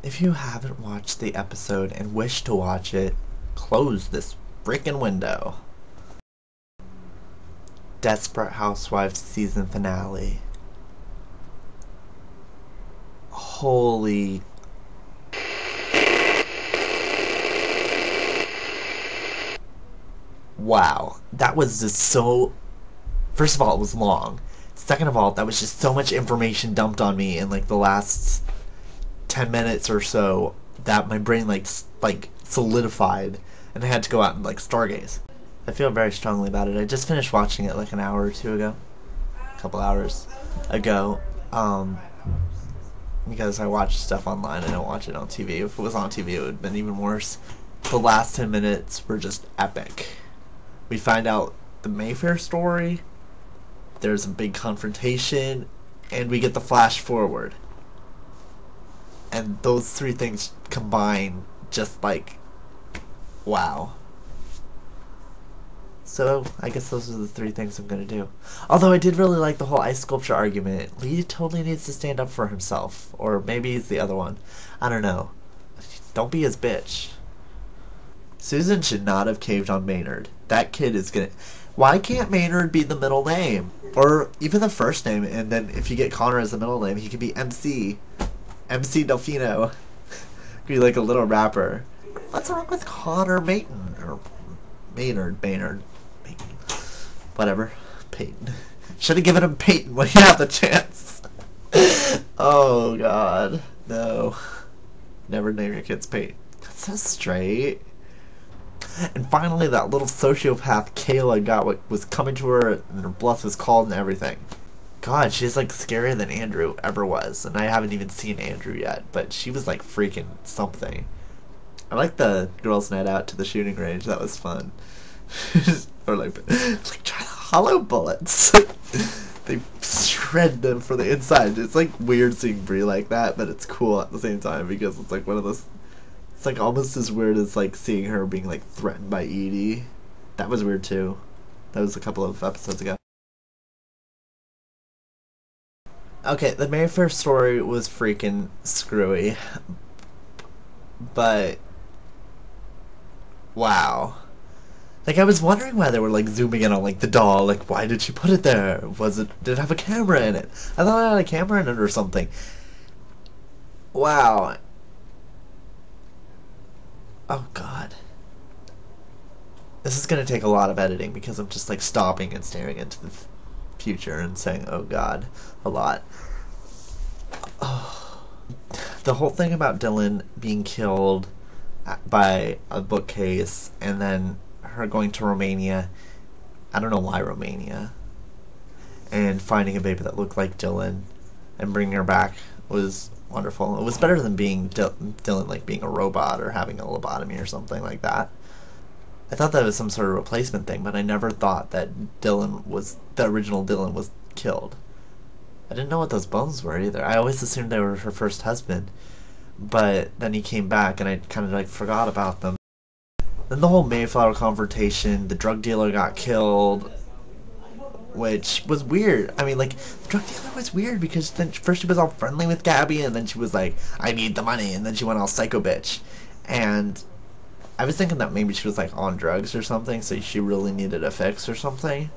If you haven't watched the episode and wish to watch it, close this freaking window. Desperate Housewives season finale. Holy... Wow. That was just so... First of all, it was long. Second of all, that was just so much information dumped on me in like the last 10 minutes or so that my brain like solidified and I had to go out and like stargaze. I feel very strongly about it. I just finished watching it like an hour or two ago. A couple hours ago. Because I watch stuff online, I don't watch it on TV. If it was on TV, it would have been even worse. The last 10 minutes were just epic. We find out the Mayfair story, there's a big confrontation, and we get the flash forward. And those three things combine just like, wow. So, I guess those are the three things I'm gonna do. Although I did really like the whole ice sculpture argument. Lee totally needs to stand up for himself. Or maybe he's the other one. I don't know. Don't be his bitch. Susan should not have caved on Maynard. That kid is gonna... Why can't Maynard be the middle name? Or even the first name, and then if you get Connor as the middle name, he could be MC. MC Delfino. Be like a little rapper. What's wrong with Connor Mayton? Or Maynard. Whatever. Peyton. Should have given him Peyton when he had the chance. Oh god. No. Never name your kids Peyton. That's so straight. And finally that little sociopath Kayla got what was coming to her and her bluff was called and everything. God, she's like scarier than Andrew ever was. And I haven't even seen Andrew yet, but she was like freaking something. I like the girls' night out to the shooting range. That was fun. Or like try the hollow bullets. They shred them for the inside. It's like weird seeing Brie like that, but it's cool at the same time because it's like one of those. It's like almost as weird as like seeing her being like threatened by Edie. That was weird too. That was a couple of episodes ago. Okay, the Mayfair story was freaking screwy, but wow. Like, I was wondering why they were, like, zooming in on, like, the doll. Like, why did she put it there? Did it have a camera in it? I thought it had a camera in it or something. Wow. Oh, God. This is gonna take a lot of editing because I'm just, like, stopping and staring into the future and saying, oh, God, a lot. Oh. The whole thing about Dylan being killed by a bookcase and then her going to Romania, I don't know why Romania, and finding a baby that looked like Dylan and bringing her back was wonderful. It was better than being Dylan like being a robot or having a lobotomy or something like that. I thought that was some sort of replacement thing, but I never thought that the original Dylan was killed. I didn't know what those bones were either. I always assumed they were her first husband, but then he came back and I kind of like forgot about them. Then the whole Mayflower confrontation, the drug dealer got killed, which was weird. I mean, like, the drug dealer was weird because then first she was all friendly with Gabby, and then she was like, I need the money, and then she went all psycho bitch. And I was thinking that maybe she was, like, on drugs or something, so she really needed a fix or something.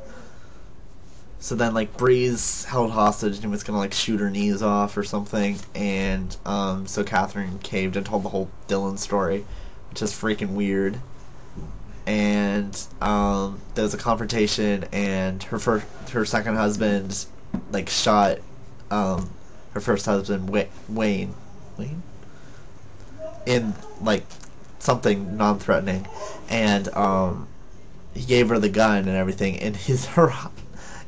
So then, like, Bree's held hostage and was gonna, like, shoot her knees off or something, and, so Catherine caved and told the whole Dylan story, which is freaking weird. And there was a confrontation, and her second husband like shot her first husband Wayne in like something non-threatening, and he gave her the gun and everything, and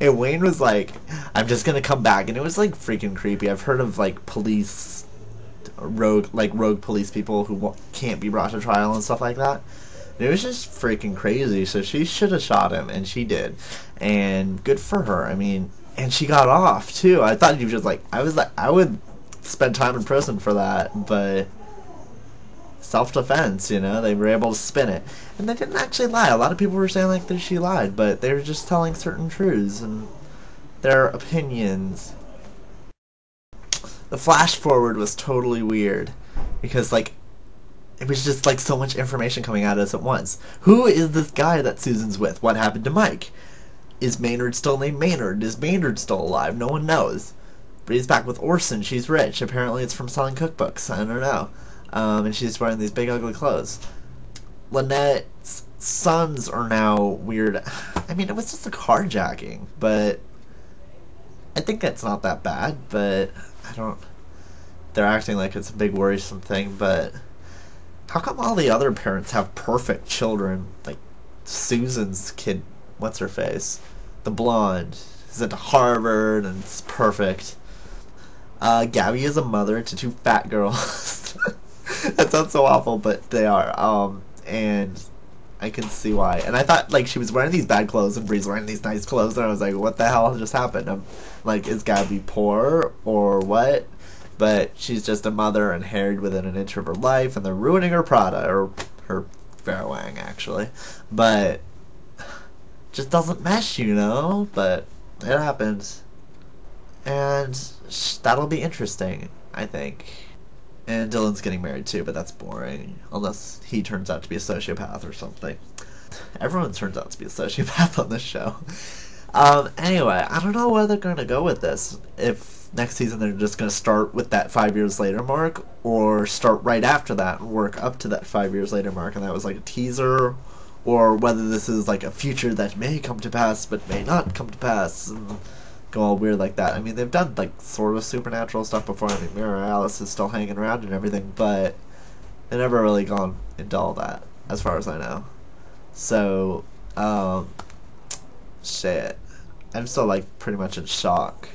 and Wayne was like, I'm just gonna come back, and it was like freaking creepy. I've heard of like rogue police people who can't be brought to trial and stuff like that. It was just freaking crazy. So she should have shot him, and she did. And good for her. I mean, and she got off too. I thought you just like, I would spend time in prison for that, but self-defense, you know, they were able to spin it. And they didn't actually lie. A lot of people were saying like that she lied, but they were just telling certain truths and their opinions. The flash forward was totally weird because like it was just like so much information coming at us at once. Who is this guy that Susan's with? What happened to Mike? Is Maynard still named Maynard? Is Maynard still alive? No one knows. But he's back with Orson. She's rich. Apparently it's from selling cookbooks. I don't know. And she's wearing these big ugly clothes. Lynette's sons are now weird. I mean, it was just a carjacking, but I think it's not that bad, but I don't... They're acting like it's a big worrisome thing, but how come all the other parents have perfect children? Like Susan's kid, what's her face? The blonde. Is at Harvard and it's perfect. Gabby is a mother to two fat girls. That sounds so awful, but they are. And I can see why. And I thought, like, she was wearing these bad clothes and Bree's wearing these nice clothes, and I was like, what the hell just happened? I'm like, is Gabby poor or what? But she's just a mother and harried within an inch of her life, and they're ruining her Prada, or her Fairwang, actually. But just doesn't mesh, you know? But it happens. And that'll be interesting, I think. And Dylan's getting married too, but that's boring. Unless he turns out to be a sociopath or something. Everyone turns out to be a sociopath on this show. Anyway, I don't know where they're going to go with this. If next season they're just going to start with that 5 years later mark, or start right after that and work up to that 5 years later mark, and that was like a teaser, or whether this is like a future that may come to pass but may not come to pass, and go all weird like that. I mean, they've done like sort of supernatural stuff before. I mean, Mirror Alice is still hanging around and everything, but they've never really gone into all that, as far as I know. So, shit. I'm still like pretty much in shock